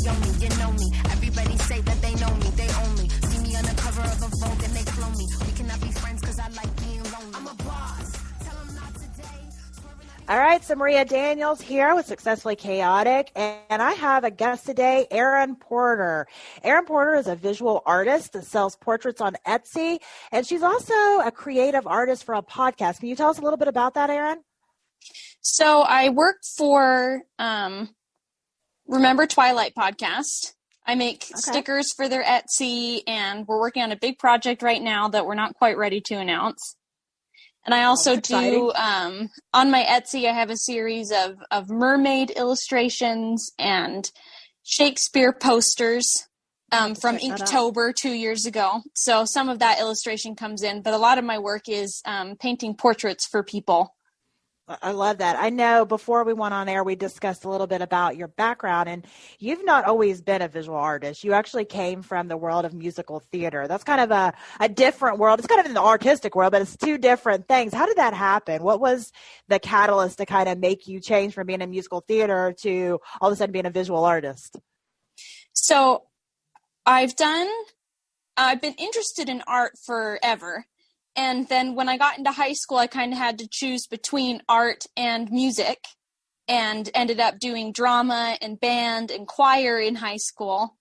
owe me, you know me. Everybody say that they know me, they own me. See me on the cover of a Vogue and they clone me. We cannot be friends because I like being lonely. I'm a boss. Tell them not today. All right, so Maria Daniels here with Successfully Chaotic, and I have a guest today, Erin Porter. Erin Porter is a visual artist that sells portraits on Etsy, and she's also a creative artist for a podcast. Can you tell us a little bit about that, Erin? So I work for Remember Twilight podcast. I make stickers for their Etsy, and we're working on a big project right now that we're not quite ready to announce. And I also do, on my Etsy, I have a series of mermaid illustrations and Shakespeare posters from Inktober 2 years ago. So some of that illustration comes in, but a lot of my work is painting portraits for people. I love that. I know before we went on air, we discussed a little bit about your background, and you've not always been a visual artist. You actually came from the world of musical theater. That's kind of a different world. It's kind of in the artistic world, but it's two different things. How did that happen? What was the catalyst to kind of make you change from being in musical theater to all of a sudden being a visual artist? So I've been interested in art forever. And then when I got into high school, I kind of had to choose between art and music, and ended up doing drama and band and choir in high school.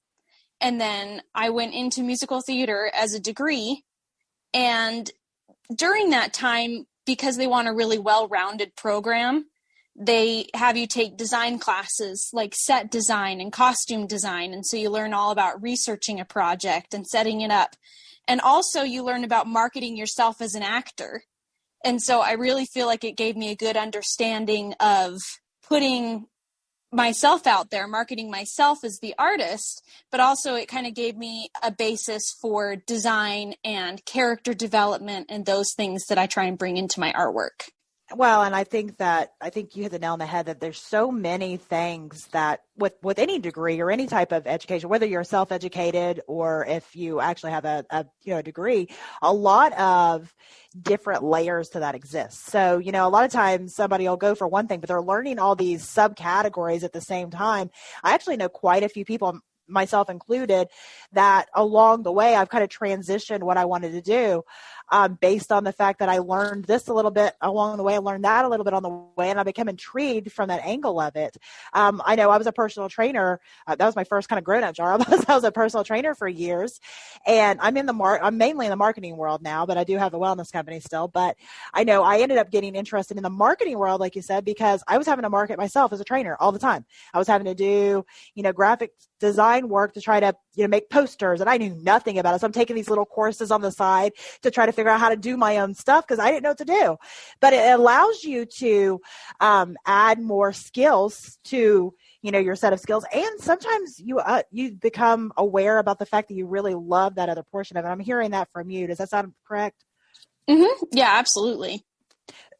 And then I went into musical theater as a degree. And during that time, because they want a really well-rounded program, they have you take design classes like set design and costume design. And so you learn all about researching a project and setting it up. And also you learn about marketing yourself as an actor. And so I really feel like it gave me a good understanding of putting myself out there, marketing myself as the artist, but also it kind of gave me a basis for design and character development and those things that I try and bring into my artwork. Well, and I think you hit the nail on the head that there's so many things that with any degree or any type of education, whether you're self-educated or if you actually have a degree, a lot of different layers to that exist. So, a lot of times somebody will go for one thing, but they're learning all these subcategories at the same time. I actually know quite a few people, myself included, that along the way I've kind of transitioned what I wanted to do based on the fact that I learned this a little bit along the way. I learned that a little bit on the way, and I became intrigued from that angle of it. I know I was a personal trainer. That was my first kind of grown-up job. I was a personal trainer for years, and I'm mainly in the marketing world now, but I do have a wellness company still. But I know I ended up getting interested in the marketing world, like you said, because I was having to market myself as a trainer all the time. I was having to do, graphic design work to try to, make posters, and I knew nothing about it. So I'm taking these little courses on the side to try to figure out how to do my own stuff because I didn't know what to do. But it allows you to add more skills to, your set of skills. And sometimes you become aware about the fact that you really love that other portion of it. I'm hearing that from you. Does that sound correct? Mm-hmm. Yeah, absolutely.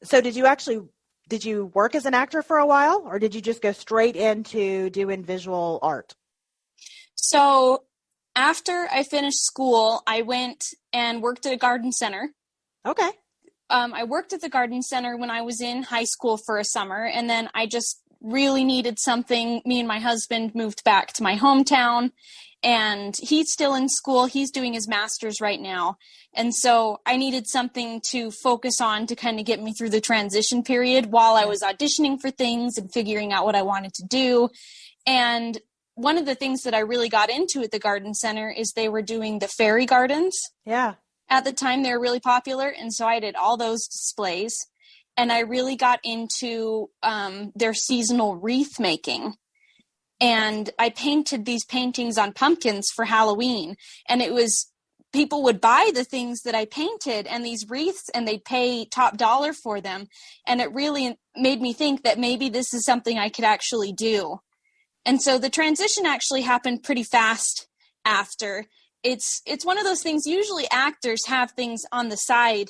So did you work as an actor for a while, or did you just go straight into doing visual art? So after I finished school, I went and worked at a garden center. Okay. I worked at the garden center when I was in high school for a summer, and then I just really needed something. Me and my husband moved back to my hometown, and he's still in school. He's doing his master's right now. And so I needed something to focus on to kind of get me through the transition period while I was auditioning for things and figuring out what I wanted to do. And one of the things that I really got into at the garden center is they were doing the fairy gardens. Yeah. At the time, they were really popular. And so I did all those displays. And I really got into their seasonal wreath making. And I painted these paintings on pumpkins for Halloween. And it was, people would buy the things that I painted and these wreaths, and they'd pay top dollar for them. And it really made me think that maybe this is something I could actually do. And so the transition actually happened pretty fast after. It's one of those things, usually actors have things on the side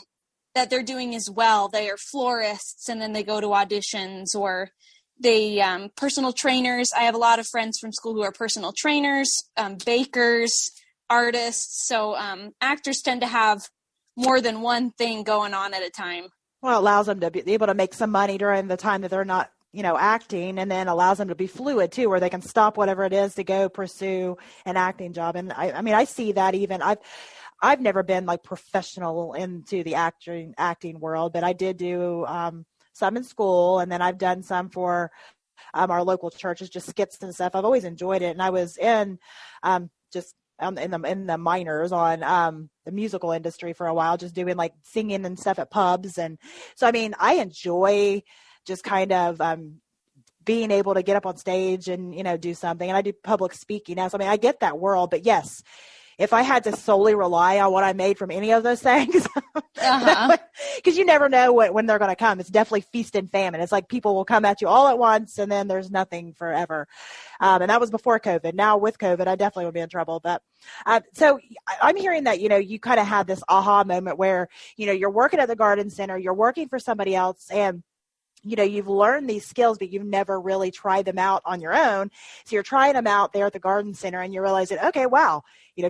that they're doing as well. They are florists, and then they go to auditions, or they personal trainers. I have a lot of friends from school who are personal trainers, bakers, artists. So actors tend to have more than one thing going on at a time. Well, it allows them to be able to make some money during the time that they're not acting, and then allows them to be fluid too, where they can stop whatever it is to go pursue an acting job. And I mean, I see that even I've never been like professional into the acting world, but I did do some in school, and then I've done some for our local churches, just skits and stuff. I've always enjoyed it, and I was in in the minors on the musical industry for a while, just doing like singing and stuff at pubs. And so, I mean, I enjoy just kind of being able to get up on stage and, do something. And I do public speaking now. So, I mean, I get that world. But yes, if I had to solely rely on what I made from any of those things, because you never know when they're going to come. It's definitely feast and famine. It's like people will come at you all at once, and then there's nothing forever. And that was before COVID. Now with COVID, I definitely would be in trouble. But so I'm hearing that, you kind of had this aha moment where, you're working at the garden center, you're working for somebody else, and you've learned these skills, but you've never really tried them out on your own. So you're trying them out there at the garden center, and you realize that, okay, wow,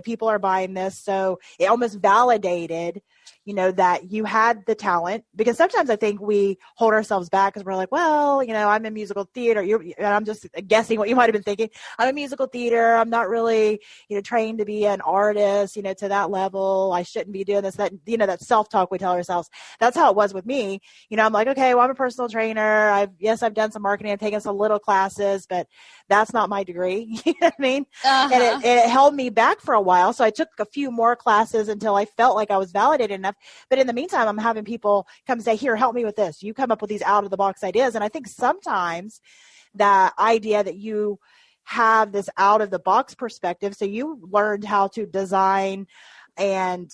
people are buying this. So it almost validated, that you had the talent, because sometimes I think we hold ourselves back because we're like, well, I'm in musical theater. And I'm just guessing what you might have been thinking. I'm in musical theater. I'm not really, trained to be an artist, to that level. I shouldn't be doing this, that, that self-talk we tell ourselves. That's how it was with me. I'm like, okay, well, I'm a personal trainer. I've done some marketing. I've taken some little classes, but that's not my degree. You know what I mean? And it held me back for a while. So I took a few more classes until I felt like I was validated enough. But in the meantime, I'm having people come say, here, help me with this. You come up with these out of the box ideas. And I think sometimes the idea that you have this out of the box perspective, so you learned how to design and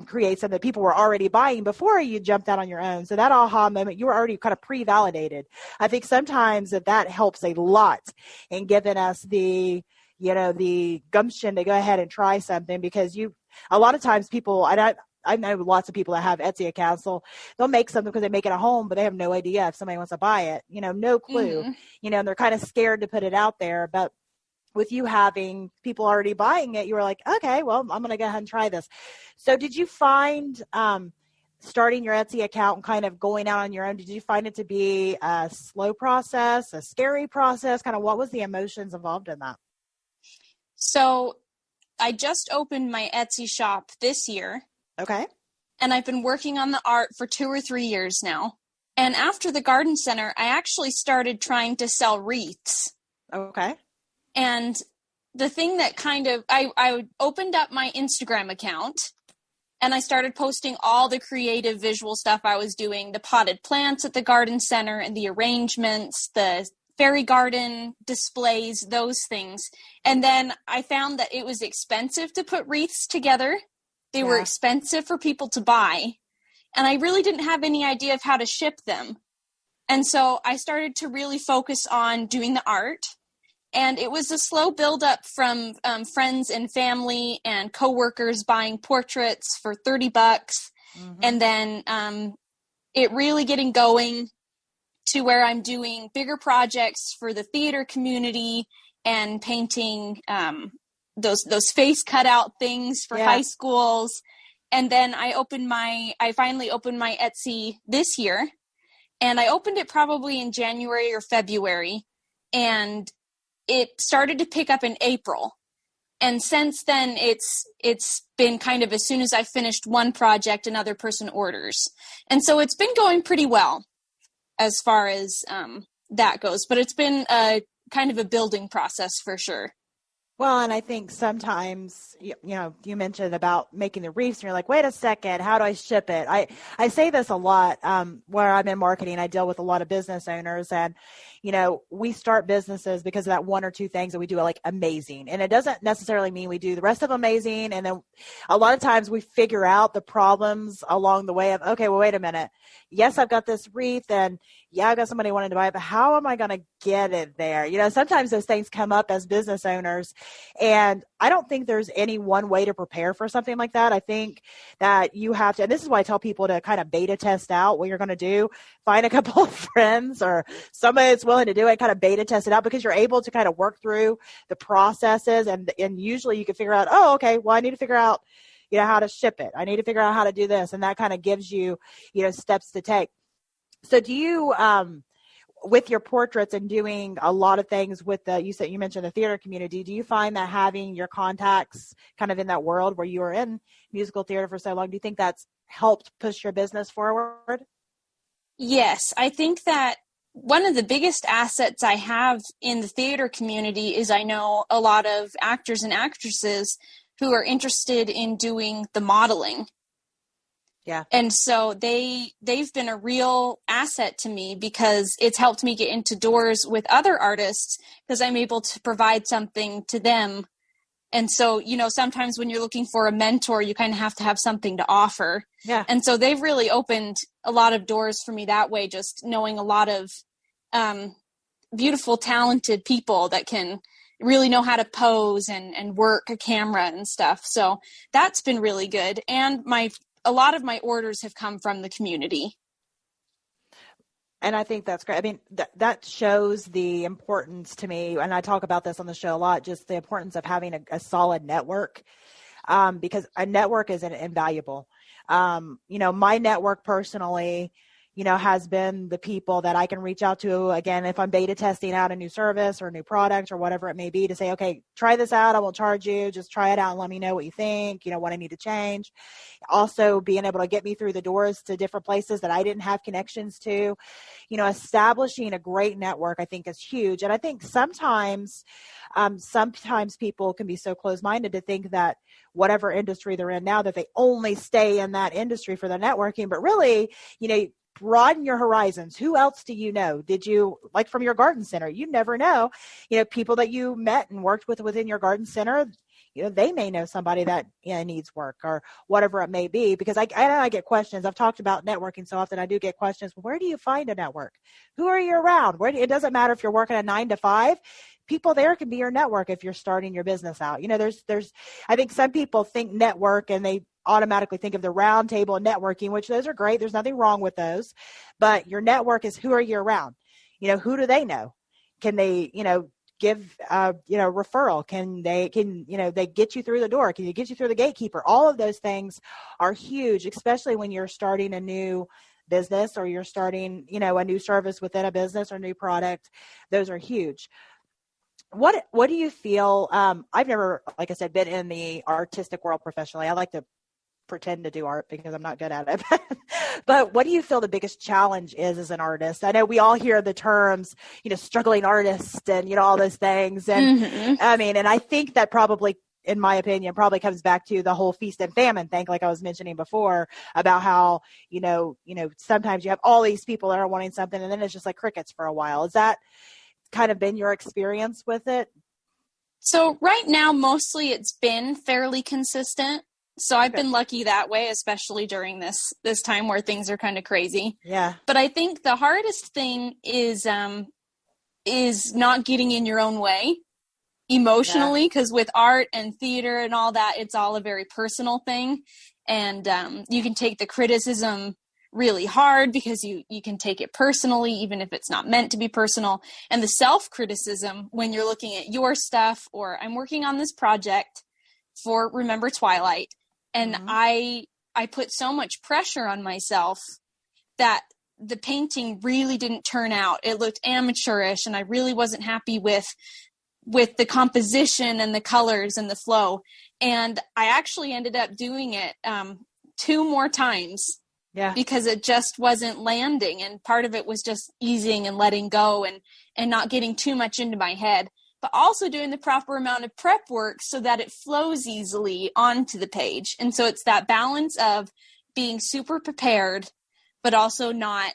create something that people were already buying before you jumped out on your own. So that aha moment, you were already kind of pre-validated. I think sometimes that helps a lot in giving us the gumption to go ahead and try something, because a lot of times people, I know lots of people that have Etsy accounts. They'll make something because they make it at home, but they have no idea if somebody wants to buy it, no clue, and they're kind of scared to put it out there. But with you having people already buying it, you were like, okay, well, I'm going to go ahead and try this. So did you find starting your Etsy account and kind of going out on your own, did you find it to be a slow process, a scary process? Kind of what was the emotions involved in that? So I just opened my Etsy shop this year. Okay. And I've been working on the art for 2 or 3 years now. And after the garden center, I actually started trying to sell wreaths. Okay. And the thing that I opened up my Instagram account, and I started posting all the creative visual stuff I was doing, the potted plants at the garden center and the arrangements, the fairy garden displays, those things. And then I found that it was expensive to put wreaths together. They were expensive for people to buy, and I really didn't have any idea of how to ship them. And so I started to really focus on doing the art, and it was a slow build-up from friends and family and coworkers buying portraits for $30, and then it really getting going to where I'm doing bigger projects for the theater community and painting those face cutout things for high schools. And then I finally opened my Etsy this year, and I opened it probably in January or February, and it started to pick up in April. And since then it's been kind of, as soon as I finished one project, another person orders. And so it's been going pretty well as far as that goes, but it's been a kind of a building process for sure. Well, and I think sometimes, you mentioned about making the wreaths, and you're like, wait a second, how do I ship it? I say this a lot where I'm in marketing. I deal with a lot of business owners, and, we start businesses because of that one or two things that we do like amazing. And it doesn't necessarily mean we do the rest of them amazing. And then a lot of times we figure out the problems along the way of, okay, well, wait a minute. Yes, I've got this wreath, and I've got somebody wanting to buy it, but how am I going to get it there? Sometimes those things come up as business owners, and I don't think there's any one way to prepare for something like that. I think that you have to, and this is why I tell people to kind of beta test out what you're going to do. Find a couple of friends or somebody that's willing to do it, kind of beta test it out, because you're able to kind of work through the processes, and usually you can figure out, oh, okay, well, I need to figure out how to ship it. I need to figure out how to do this. And that kind of gives you, steps to take. So do you, with your portraits and doing a lot of things with you mentioned the theater community, do you find that having your contacts kind of in that world where you were in musical theater for so long, do you think that's helped push your business forward? Yes, I think that one of the biggest assets I have in the theater community is I know a lot of actors and actresses who are interested in doing the modeling. Yeah. And so they've been a real asset to me because it's helped me get into doors with other artists because I'm able to provide something to them. And so, sometimes when you're looking for a mentor, you kind of have to have something to offer. Yeah. And so they've really opened a lot of doors for me that way, just knowing a lot of beautiful, talented people that can really know how to pose and work a camera and stuff. So that's been really good. And a lot of my orders have come from the community. And I think that's great. I mean, that shows the importance to me, and I talk about this on the show a lot, just the importance of having a solid network, because a network is invaluable. My network personally, has been the people that I can reach out to, again, if I'm beta testing out a new service or a new product or whatever it may be, to say, okay, try this out. I won't charge you. Just try it out and let me know what you think, what I need to change. Also being able to get me through the doors to different places that I didn't have connections to, establishing a great network, I think is huge. And I think sometimes people can be so close-minded to think that whatever industry they're in now, that they only stay in that industry for their networking, but really, broaden your horizons. Who else do you know? Did you, like from your garden center, you never know, people that you met and worked with within your garden center, they may know somebody that needs work or whatever it may be, because I get questions. I've talked about networking so often. I do get questions. Where do you find a network? Who are you around? It doesn't matter if you're working a 9 to 5. People there can be your network if you're starting your business out. I think some people think network and they automatically think of the round table and networking, which those are great. There's nothing wrong with those, but your network is who are you around? Who do they know? Can they, give, referral? Can they get you through the door? Can you get you through the gatekeeper? All of those things are huge, especially when you're starting a new business or you're starting, a new service within a business or new product. Those are huge. What do you feel? I've never, like I said, been in the artistic world professionally. I like to pretend to do art because I'm not good at it. But what do you feel the biggest challenge is as an artist? I know we all hear the terms, struggling artist and, all those things. And and I think that probably, in my opinion, probably comes back to the whole feast and famine thing, like I was mentioning before, about how, sometimes you have all these people that are wanting something and then it's just like crickets for a while. Is that kind of been your experience with it? So right now, mostly it's been fairly consistent. So I've been lucky that way, especially during this time where things are kind of crazy. Yeah. But I think the hardest thing is not getting in your own way emotionally, because with art and theater and all that, it's all a very personal thing. And you can take the criticism really hard because you can take it personally, even if it's not meant to be personal. And the self-criticism when you're looking at your stuff, or I'm working on this project for Remember Twilight, and I put so much pressure on myself that the painting really didn't turn out. It looked amateurish, and I really wasn't happy with the composition and the colors and the flow. And I actually ended up doing it 2 more times. Yeah. Because it just wasn't landing. And part of it was just easing and letting go and not getting too much into my head, but also doing the proper amount of prep work so that it flows easily onto the page. And so it's that balance of being super prepared, but also not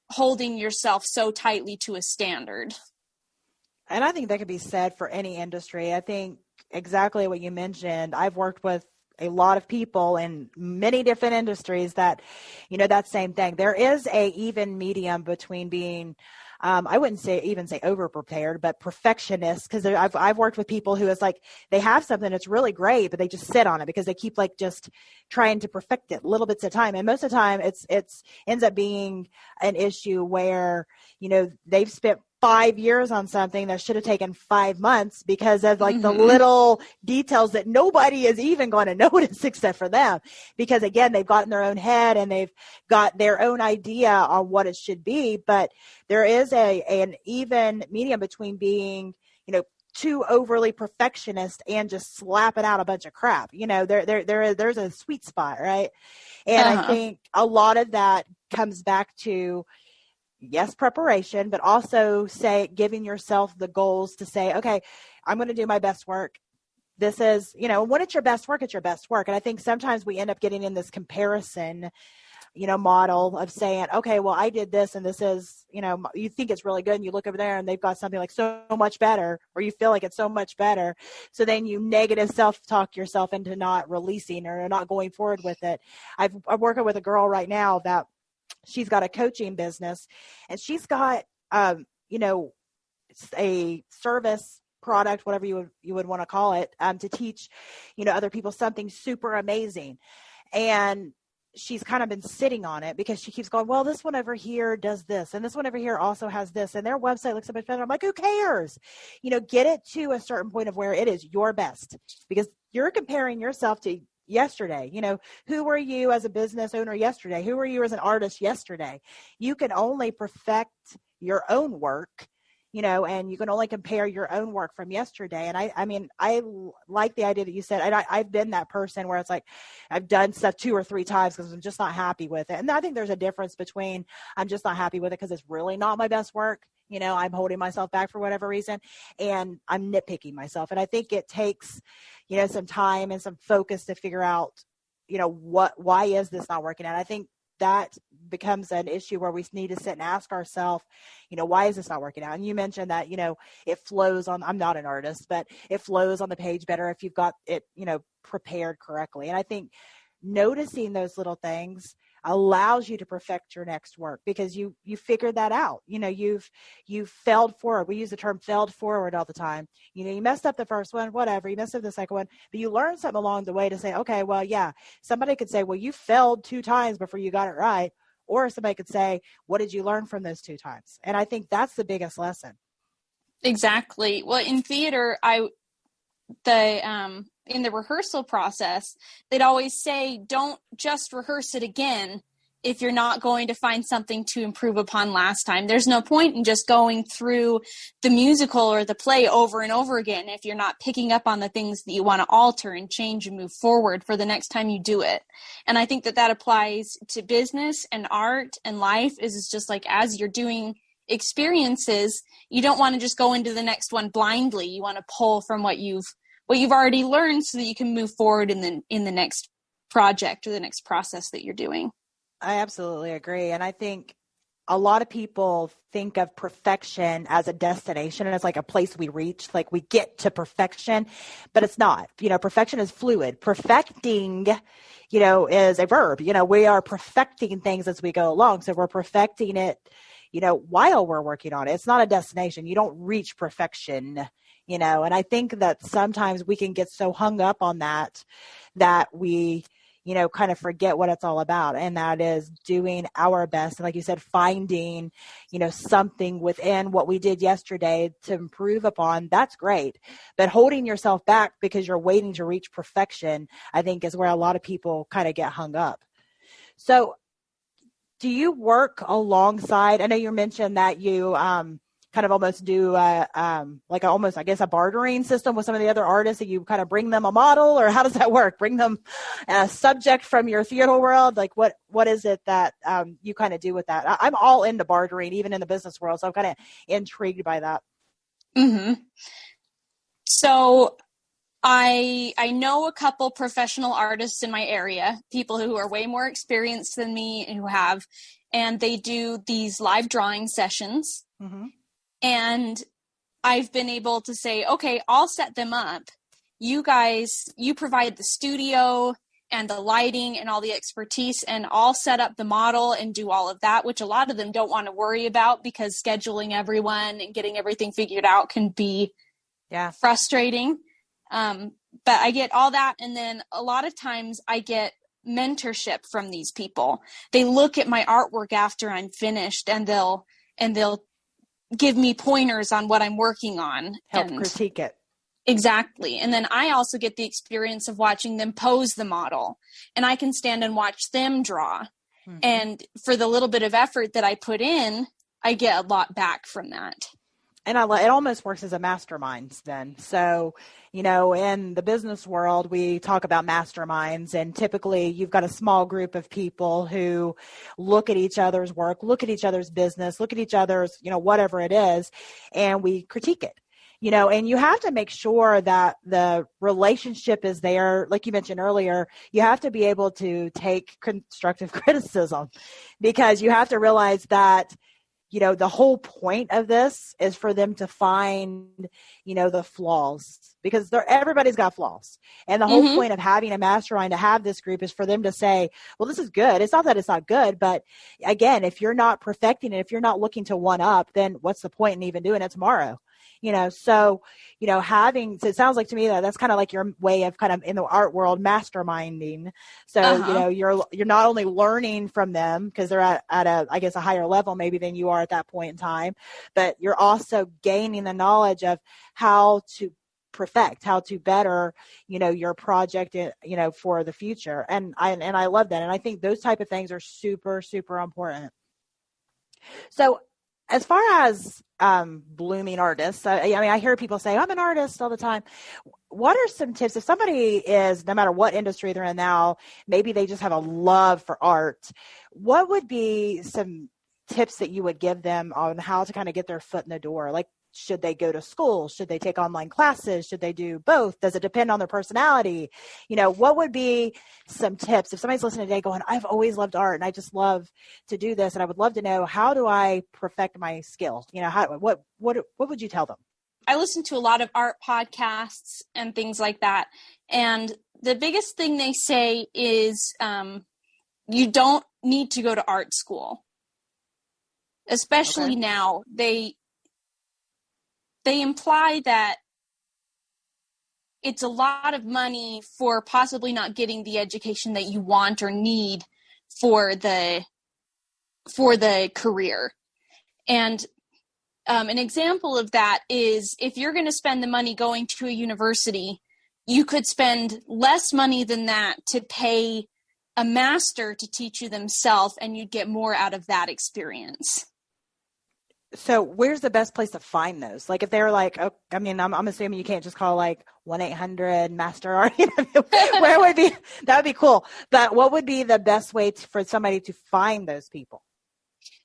holding yourself so tightly to a standard. And I think that could be said for any industry. I think exactly what you mentioned. I've worked with a lot of people in many different industries that, that same thing. There is a even medium between being, I wouldn't say over prepared, but perfectionist. Because I've worked with people who it's like they have something that's really great, but they just sit on it because they keep just trying to perfect it little bits at a time. And most of the time, it's ends up being an issue where they've spent 5 years on something that should have taken 5 months because of like the little details that nobody is even going to notice except for them. Because again, they've got in their own head and they've got their own idea on what it should be. But there is an even medium between being, too overly perfectionist and just slapping out a bunch of crap. There's a sweet spot, right? And I think a lot of that comes back to, yes, preparation, but also giving yourself the goals to say, okay, I'm going to do my best work. This is, when it's your best work, it's your best work. And I think sometimes we end up getting in this comparison, model of saying, okay, well, I did this and this is, you think it's really good and you look over there and they've got something like so much better, or you feel like it's so much better. So then you negative self-talk yourself into not releasing or not going forward with it. I'm working with a girl right now that she's got a coaching business and she's got, a service product, whatever you would want to call it, to teach, other people something super amazing. And she's kind of been sitting on it because she keeps going, well, this one over here does this. And this one over here also has this. And their website looks so much better. I'm like, who cares? Get it to a certain point of where it is your best, because you're comparing yourself to yesterday. Who were you as a business owner yesterday? Who were you as an artist yesterday? You can only perfect your own work, and you can only compare your own work from yesterday. And I like the idea that you said, and I've been that person where it's like, I've done stuff 2 or 3 times because I'm just not happy with it. And I think there's a difference between I'm just not happy with it because it's really not my best work. I'm holding myself back for whatever reason, and I'm nitpicking myself. And I think it takes, some time and some focus to figure out, why is this not working out? I think that becomes an issue where we need to sit and ask ourselves, why is this not working out? And you mentioned that, it flows on, I'm not an artist, but it flows on the page better if you've got it, prepared correctly. And I think noticing those little things allows you to perfect your next work because you figured that out. You've failed forward. We use the term failed forward all the time. You messed up the first one, whatever, you messed up the second one, but you learned something along the way to say, okay, well, yeah, somebody could say, well, you failed 2 times before you got it right. Or somebody could say, what did you learn from those 2 times? And I think that's the biggest lesson. Exactly. Well, in theater, in the rehearsal process, they'd always say, don't just rehearse it again if you're not going to find something to improve upon last time. There's no point in just going through the musical or the play over and over again if you're not picking up on the things that you want to alter and change and move forward for the next time you do it. And I think that applies to business and art and life. Is just like, as you're doing experiences, you don't want to just go into the next one blindly. You want to pull from what you've already learned so that you can move forward in the next project or the next process that you're doing. I absolutely agree. And I think a lot of people think of perfection as a destination and it's like a place we reach, like we get to perfection, but it's not. Perfection is fluid. Perfecting, is a verb. We are perfecting things as we go along. So we're perfecting it, while we're working on it. It's not a destination. You don't reach perfection. And I think that sometimes we can get so hung up on that we, kind of forget what it's all about. And that is doing our best. And like you said, finding, something within what we did yesterday to improve upon. That's great. But holding yourself back because you're waiting to reach perfection, I think is where a lot of people kind of get hung up. So do you work alongside, I know you mentioned that you, kind of almost do almost, I guess, a bartering system with some of the other artists, that you kind of bring them a model, or how does that work? Bring them a subject from your theater world? Like what is it that you kind of do with that? I'm all into bartering, even in the business world. So I'm kind of intrigued by that. Mm-hmm. So I know a couple professional artists in my area, people who are way more experienced than me and they do these live drawing sessions. Mm-hmm. And I've been able to say, okay, I'll set them up. You guys, you provide the studio and the lighting and all the expertise, and I'll set up the model and do all of that, which a lot of them don't want to worry about because scheduling everyone and getting everything figured out can be frustrating. But I get all that. And then a lot of times I get mentorship from these people. They look at my artwork after I'm finished and they'll give me pointers on what I'm working on. Help and critique it. Exactly. And then I also get the experience of watching them pose the model, and I can stand and watch them draw. Mm-hmm. And for the little bit of effort that I put in, I get a lot back from that. And it almost works as a mastermind then. So, in the business world, we talk about masterminds, and typically you've got a small group of people who look at each other's work, look at each other's business, look at each other's, whatever it is, and we critique it. And you have to make sure that the relationship is there. Like you mentioned earlier, you have to be able to take constructive criticism, because you have to realize that, the whole point of this is for them to find, the flaws, because everybody's got flaws. And the whole point of having a mastermind, to have this group, is for them to say, well, this is good. It's not that it's not good, but again, if you're not perfecting it, if you're not looking to one up, then what's the point in even doing it tomorrow? So it sounds like to me that that's kind of like your way of kind of in the art world masterminding. So, you're not only learning from them because they're at a higher level maybe than you are at that point in time, but you're also gaining the knowledge of how to perfect, how to better, your project, for the future. And I love that. And I think those type of things are super, super important. So as far as blooming artists, I hear people say, I'm an artist all the time. What are some tips if somebody is, no matter what industry they're in now, maybe they just have a love for art? What would be some tips that you would give them on how to kind of get their foot in the door? Like, should they go to school? Should they take online classes? Should they do both? Does it depend on their personality? What would be some tips if somebody's listening today going, I've always loved art and I just love to do this, and I would love to know, how do I perfect my skill? What would you tell them? I listen to a lot of art podcasts and things like that. And the biggest thing they say is you don't need to go to art school. Especially now, they imply that it's a lot of money for possibly not getting the education that you want or need for the career. And an example of that is, if you're going to spend the money going to a university, you could spend less money than that to pay a master to teach you themselves, and you'd get more out of that experience. So where's the best place to find those? Like, if they're like, I'm assuming you can't just call like 1-800-MASTER art. Where would be, that would be cool. But what would be the best way for somebody to find those people?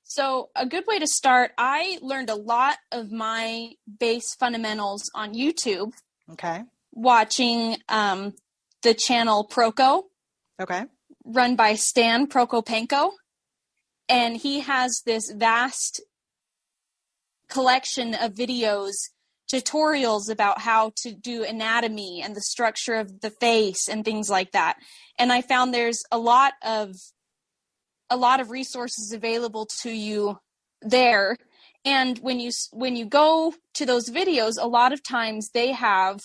So a good way to start, I learned a lot of my base fundamentals on YouTube. Okay. Watching the channel Proco. Okay. Run by Stan Prokopenko. And he has this vast collection of videos, tutorials about how to do anatomy and the structure of the face and things like that. And I found there's a lot of resources available to you there. And when you go to those videos, a lot of times they have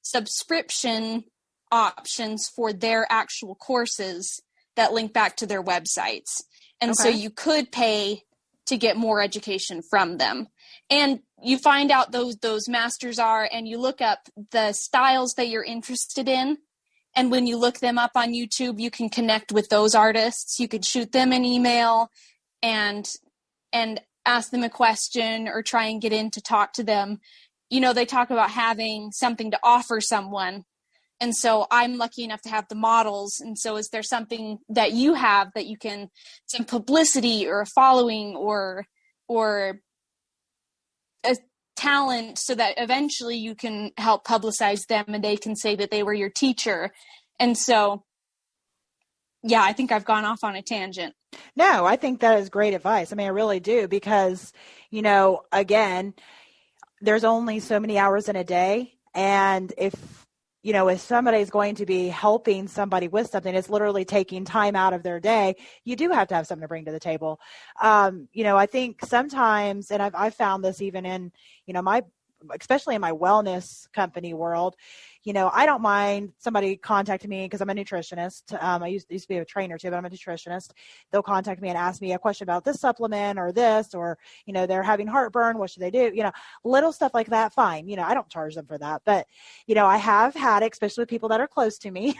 subscription options for their actual courses that link back to their websites. And so you could pay to get more education from them. And you find out those masters are, and you look up the styles that you're interested in. And when you look them up on YouTube, you can connect with those artists. You could shoot them an email and ask them a question or try and get in to talk to them. They talk about having something to offer someone. And so I'm lucky enough to have the models. And so is there something that you have that you can, some publicity or a following or a talent, so that eventually you can help publicize them and they can say that they were your teacher. And so, yeah, I think I've gone off on a tangent. No, I think that is great advice. I really do, because, again, there's only so many hours in a day. And if somebody's going to be helping somebody with something, it's literally taking time out of their day. You do have to have something to bring to the table. I think sometimes, and I've found this even in, my especially in my wellness company world, I don't mind somebody contacting me because I'm a nutritionist. I used to be a trainer too, but I'm a nutritionist. They'll contact me and ask me a question about this supplement or this, or, they're having heartburn. What should they do? Little stuff like that. Fine. I don't charge them for that, but, I have had it, especially with people that are close to me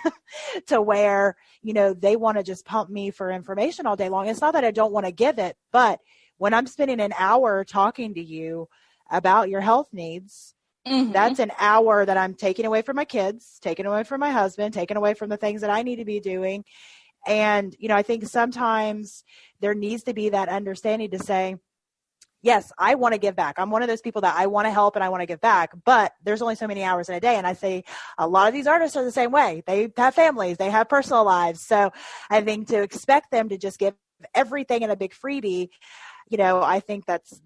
to where, they want to just pump me for information all day long. It's not that I don't want to give it, but when I'm spending an hour talking to you about your health needs, that's an hour that I'm taking away from my kids, taking away from my husband, taking away from the things that I need to be doing. And, I think sometimes there needs to be that understanding to say, yes, I want to give back. I'm one of those people that I want to help and I want to give back, but there's only so many hours in a day. And I say a lot of these artists are the same way. They have families, they have personal lives. So I think to expect them to just give everything in a big freebie, I think that's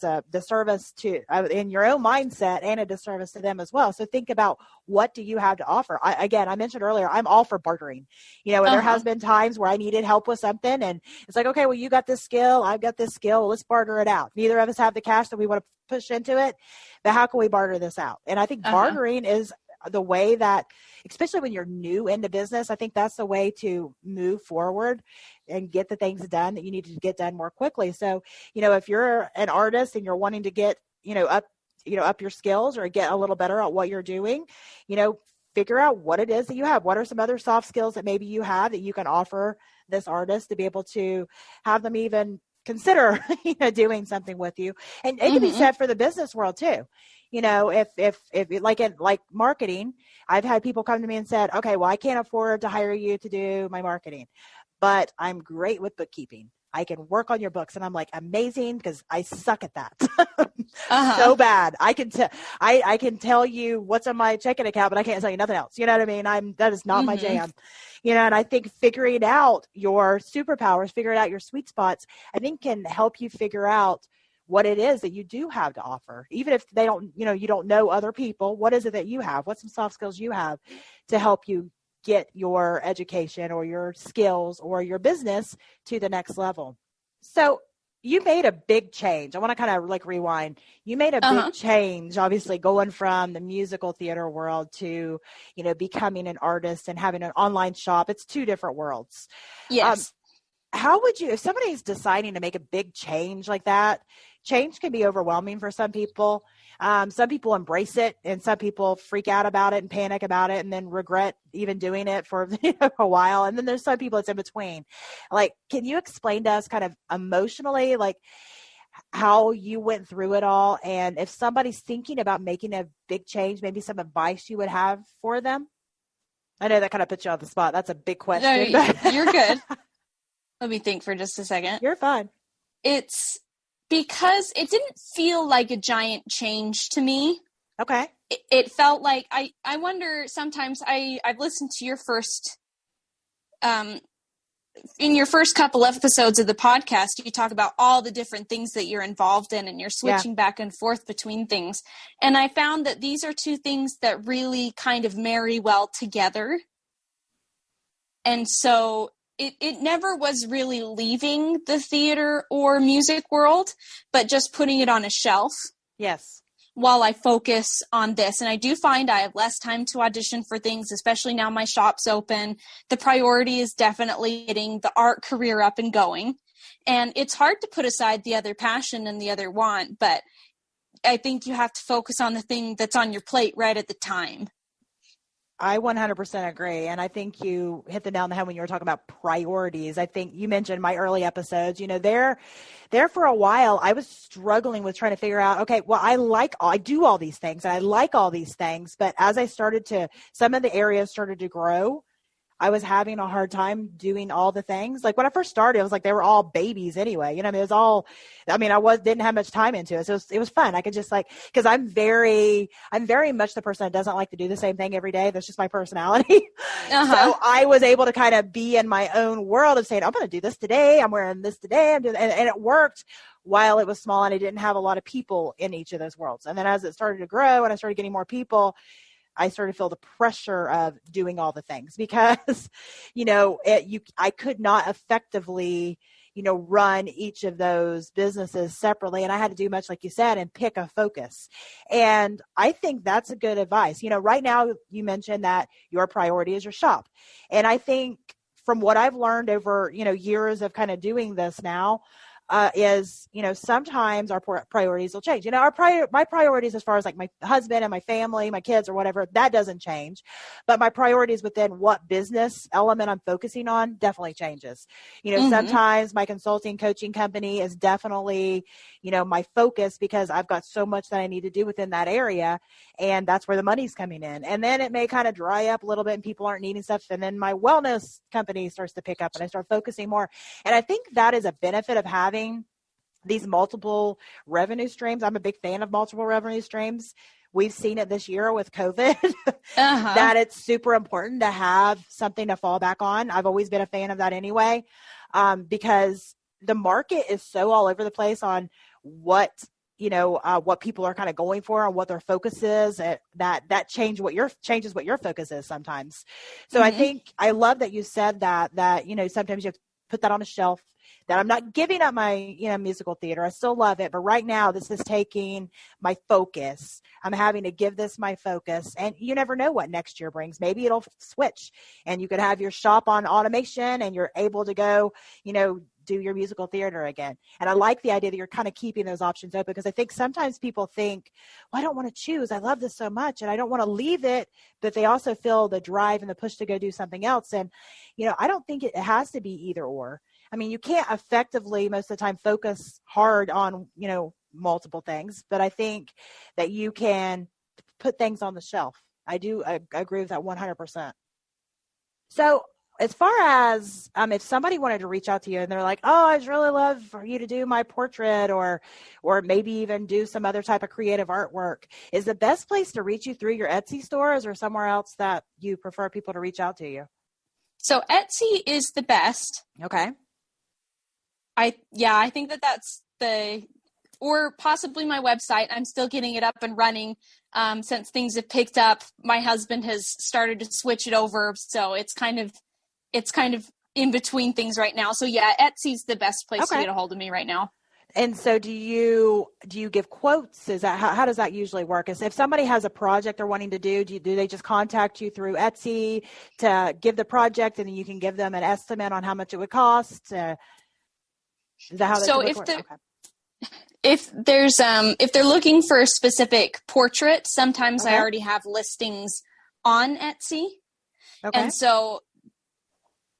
a disservice to in your own mindset and a disservice to them as well. So think about, what do you have to offer? I mentioned earlier, I'm all for bartering. There has been times where I needed help with something and it's like, okay, well, you got this skill, I've got this skill. Well, let's barter it out. Neither of us have the cash that we want to push into it, but how can we barter this out? And I think bartering is the way that, especially when you're new into business, I think that's the way to move forward and get the things done that you need to get done more quickly. So, if you're an artist and you're wanting to get, up your skills or get a little better at what you're doing, figure out what it is that you have. What are some other soft skills that maybe you have that you can offer this artist to be able to have them even consider, doing something with you. And it can be said for the business world too. If like marketing, I've had people come to me and said, okay, well, I can't afford to hire you to do my marketing, but I'm great with bookkeeping. I can work on your books. And I'm like, amazing, because I suck at that. So bad. I can tell you what's on my checking account, but I can't tell you nothing else. You know what I mean? That is not my jam. And I think figuring out your superpowers, figuring out your sweet spots, I think can help you figure out what it is that you do have to offer. Even if they don't, you don't know other people, what is it that you have? What's some soft skills you have to help you get your education or your skills or your business to the next level? So you made a big change. I want to kind of rewind. You made a big change, obviously, going from the musical theater world to, becoming an artist and having an online shop. It's two different worlds. Yes. How would you, if somebody's deciding to make a big change like that, change can be overwhelming for some people. Some people embrace it and some people freak out about it and panic about it and then regret even doing it for a while. And then there's some people it's in between. Can you explain to us kind of emotionally, how you went through it all? And if somebody's thinking about making a big change, maybe some advice you would have for them? I know that kind of puts you on the spot. That's a big question. No, you're good. Let me think for just a second. You're fine. It's because it didn't feel like a giant change to me. Okay. It felt like, I wonder sometimes, I've listened to your first, in your first couple episodes of the podcast, you talk about all the different things that you're involved in and you're switching back and forth between things. And I found that these are two things that really kind of marry well together. And so it never was really leaving the theater or music world, but just putting it on a shelf. Yes. While I focus on this. And I do find I have less time to audition for things, especially now my shop's open. The priority is definitely getting the art career up and going. And it's hard to put aside the other passion and the other want, but I think you have to focus on the thing that's on your plate right at the time. I 100% agree. And I think you hit the nail on the head when you were talking about priorities. I think you mentioned my early episodes, there for a while, I was struggling with trying to figure out, okay, well, I do all these things and I like all these things. But as some of the areas started to grow, I was having a hard time doing all the things. Like when I first started, it was like they were all babies anyway. It was all, didn't have much time into it. So it was fun. I could just because I'm very much the person that doesn't like to do the same thing every day. That's just my personality. So I was able to kind of be in my own world of saying, I'm going to do this today. I'm wearing this today. And it worked while it was small and I didn't have a lot of people in each of those worlds. And then as it started to grow and I started getting more people, I started to feel the pressure of doing all the things because, I could not effectively, run each of those businesses separately. And I had to do much like you said and pick a focus. And I think that's a good advice. Right now you mentioned that your priority is your shop. And I think from what I've learned over, years of kind of doing this now, is, sometimes our priorities will change. My priorities as far as like my husband and my family, my kids or whatever, that doesn't change. But my priorities within what business element I'm focusing on definitely changes. Sometimes my consulting coaching company is definitely, my focus because I've got so much that I need to do within that area. And that's where the money's coming in. And then it may kind of dry up a little bit and people aren't needing stuff. And then my wellness company starts to pick up and I start focusing more. And I think that is a benefit of having these multiple revenue streams. I'm a big fan of multiple revenue streams. We've seen it this year with COVID, that it's super important to have something to fall back on. I've always been a fan of that anyway, because the market is so all over the place on what people are kind of going for and what their focus is. That changes what your focus is sometimes. So I think I love that you said that sometimes you have to put that on a shelf. That I'm not giving up my, musical theater. I still love it. But right now, this is taking my focus. I'm having to give this my focus. And you never know what next year brings. Maybe it'll switch. And you could have your shop on automation and you're able to go, do your musical theater again. And I like the idea that you're kind of keeping those options open, because I think sometimes people think, well, I don't want to choose. I love this so much and I don't want to leave it, but they also feel the drive and the push to go do something else. And, I don't think it has to be either or. I mean, you can't effectively most of the time focus hard on, multiple things, but I think that you can put things on the shelf. I agree with that 100%. So as far as if somebody wanted to reach out to you and they're like, oh, I'd really love for you to do my portrait or maybe even do some other type of creative artwork, is the best place to reach you through your Etsy stores or somewhere else that you prefer people to reach out to you? So Etsy is the best. Okay. I think that's or possibly my website. I'm still getting it up and running. Since things have picked up, my husband has started to switch it over. So it's kind of in between things right now. So yeah, Etsy's the best place to get a hold of me right now. And so do you give quotes? Is that how does that usually work? Is if somebody has a project they're wanting to do they just contact you through Etsy to give the project and then you can give them an estimate on how much it would cost? Is that how so if they're looking for a specific portrait, sometimes I already have listings on Etsy. Okay. And so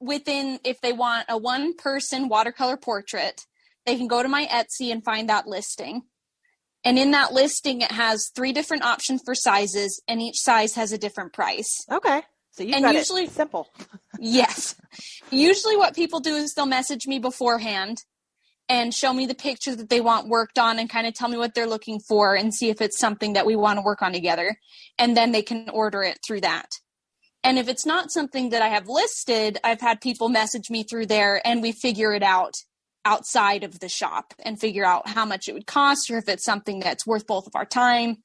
if they want a one-person watercolor portrait, they can go to my Etsy and find that listing. And in that listing, it has 3 different options for sizes, and each size has a different price. Okay. So you've got it simple. Yes. Usually what people do is they'll message me beforehand and show me the picture that they want worked on and kind of tell me what they're looking for and see if it's something that we want to work on together. And then they can order it through that. And if it's not something that I have listed, I've had people message me through there and we figure it out outside of the shop and figure out how much it would cost or if it's something that's worth both of our time,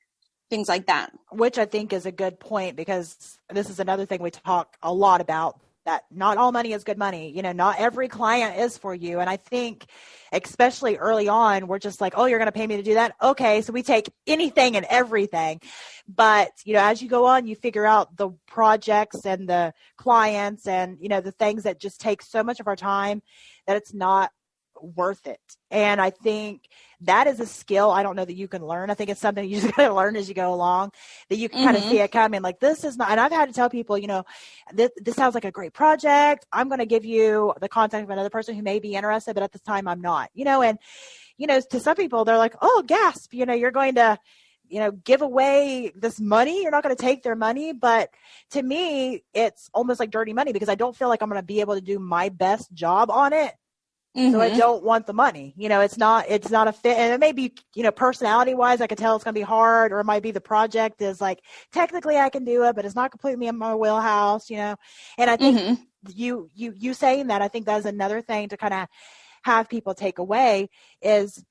things like that. Which I think is a good point, because this is another thing we talk a lot about, that not all money is good money. Not every client is for you. And I think especially early on, we're just like, oh, you're going to pay me to do that? Okay. So we take anything and everything. But, as you go on, you figure out the projects and the clients and, the things that just take so much of our time that it's not worth it. And I think that is a skill I don't know that you can learn. I think it's something you just got to learn as you go along, that you can kind of see it coming. Like, this is not, and I've had to tell people, this sounds like a great project. I'm going to give you the contact of another person who may be interested, but at this time I'm not, and, to some people, they're like, oh, gasp, you're going to, give away this money. You're not going to take their money. But to me, it's almost like dirty money, because I don't feel like I'm going to be able to do my best job on it. So I don't want the money. It's not a fit. And it may be, personality wise, I could tell it's going to be hard, or it might be the project is like, technically I can do it, but it's not completely in my wheelhouse, And I think you saying that, I think that's another thing to kind of have people take away is,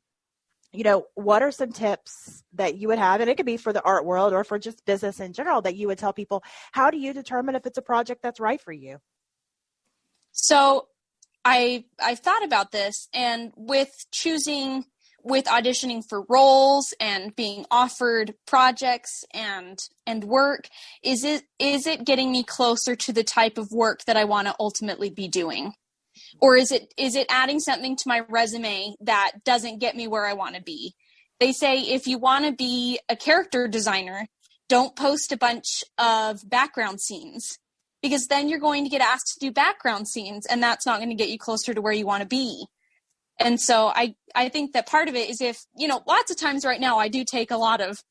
what are some tips that you would have? And it could be for the art world or for just business in general, that you would tell people, how do you determine if it's a project that's right for you? So I've thought about this, and with auditioning for roles and being offered projects and work, is it getting me closer to the type of work that I want to ultimately be doing? Or is it adding something to my resume that doesn't get me where I want to be? They say if you want to be a character designer, don't post a bunch of background scenes, because then you're going to get asked to do background scenes, and that's not going to get you closer to where you want to be. And so I think that part of it is, if, lots of times right now I do take a lot of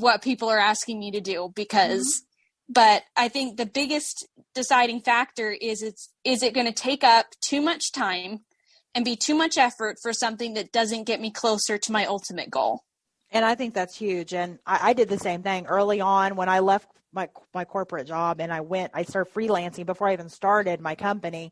what people are asking me to do, because, but I think the biggest deciding factor is it going to take up too much time and be too much effort for something that doesn't get me closer to my ultimate goal. And I think that's huge. And I did the same thing early on when I left my corporate job, and I started freelancing before I even started my company.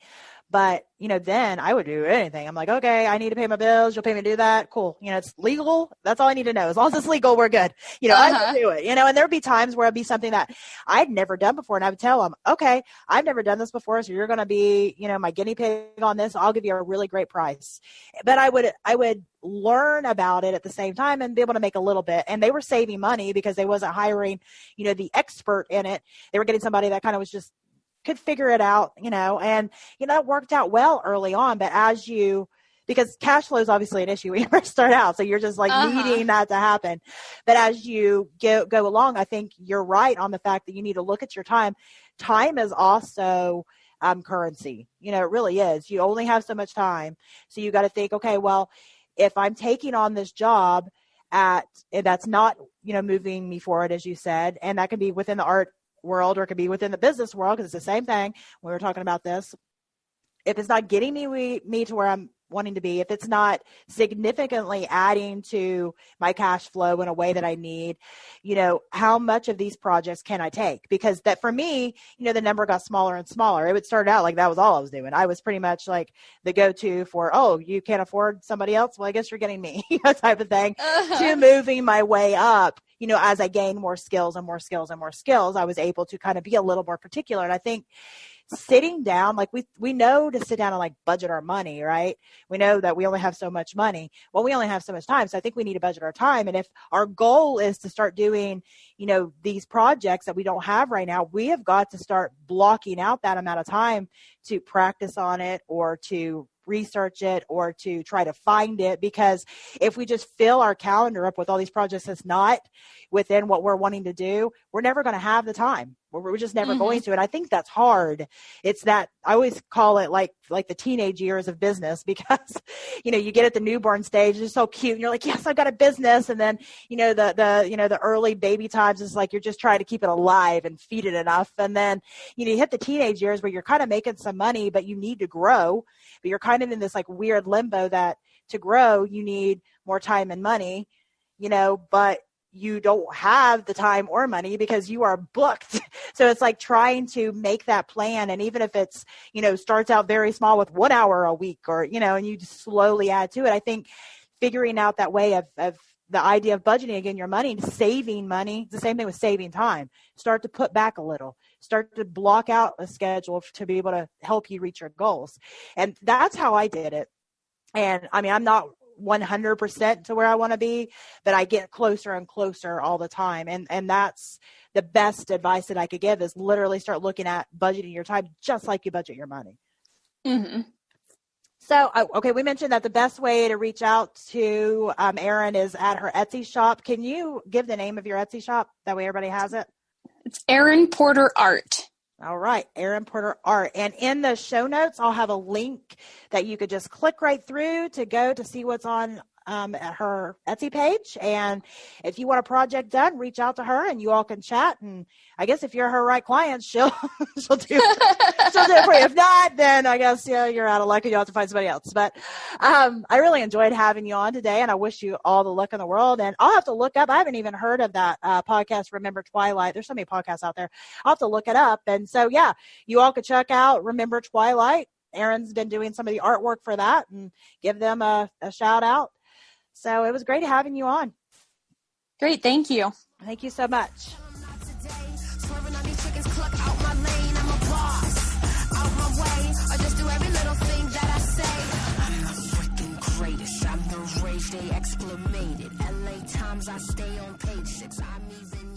But, then I would do anything. I'm like, okay, I need to pay my bills. You'll pay me to do that. Cool. It's legal. That's all I need to know. As long as it's legal, we're good. I can do it, and there'd be times where it'd be something that I'd never done before. And I would tell them, okay, I've never done this before. So you're going to be, my guinea pig on this. I'll give you a really great price. But I would learn about it at the same time and be able to make a little bit. And they were saving money because they wasn't hiring, the expert in it. They were getting somebody that kind of was just could figure it out, and, it worked out well early on. But because cash flow is obviously an issue when you first start out. So you're just needing that to happen. But as you go along, I think you're right on the fact that you need to look at your time. Time is also currency. It really is. You only have so much time. So you got to think, okay, well, if I'm taking on this job and that's not, moving me forward, as you said, and that can be within the art world or it could be within the business world, because it's the same thing. We were talking about this. If it's not getting me to where I'm wanting to be, if it's not significantly adding to my cash flow in a way that I need, how much of these projects can I take? Because that for me, the number got smaller and smaller. It would start out like that was all I was doing. I was pretty much like the go-to for, oh, you can't afford somebody else? Well, I guess you're getting me, type of thing, to moving my way up. As I gained more skills and more skills and more skills, I was able to kind of be a little more particular. And I think sitting down, like we know to sit down and budget our money, right? We know that we only have so much money. Well, we only have so much time. So I think we need to budget our time. And if our goal is to start doing, these projects that we don't have right now, we have got to start blocking out that amount of time to practice on it or to research it or to try to find it. Because if we just fill our calendar up with all these projects that's not within what we're wanting to do, we're never going to have the time. We're just never going to. And I think that's hard. It's that I always call it like the teenage years of business, because, you get at the newborn stage, it's so cute. And you're like, yes, I've got a business. And then, the early baby times is like, you're just trying to keep it alive and feed it enough. And then, you hit the teenage years where you're kind of making some money, but you need to grow, but you're kind of in this weird limbo that to grow, you need more time and money, but you don't have the time or money because you are booked. So it's like trying to make that plan. And even if it's, starts out very small with 1 hour a week or, and you just slowly add to it. I think figuring out that way of the idea of budgeting, again, your money, saving money, the same thing with saving time. Start to put back a little, start to block out a schedule to be able to help you reach your goals. And that's how I did it. And I'm not 100% to where I want to be, but I get closer and closer all the time. And that's the best advice that I could give, is literally start looking at budgeting your time just like you budget your money. Mm-hmm. So, okay, we mentioned that the best way to reach out to Erin is at her Etsy shop. Can you give the name of your Etsy shop? That way everybody has it. It's Erin Porter Art. All right, Erin Porter Art. And in the show notes, I'll have a link that you could just click right through to go to see what's on at her Etsy page. And if you want a project done, reach out to her and you all can chat. And I guess if you're her right client, she'll do it for you. If not, then I guess you're out of luck and you'll have to find somebody else. But I really enjoyed having you on today, and I wish you all the luck in the world. And I'll have to look up. I haven't even heard of that podcast, Remember Twilight. There's so many podcasts out there. I'll have to look it up. And so, yeah, you all could check out Remember Twilight. Erin's been doing some of the artwork for that, and give them a shout out. So it was great having you on. Great. Thank you. Thank you so much. Swerving on these chickens, cluck out my lane. I'm a boss. Out my way. I just do every little thing that I say. Those rage they exclamated. LA Times, I stay on page 6. I'm even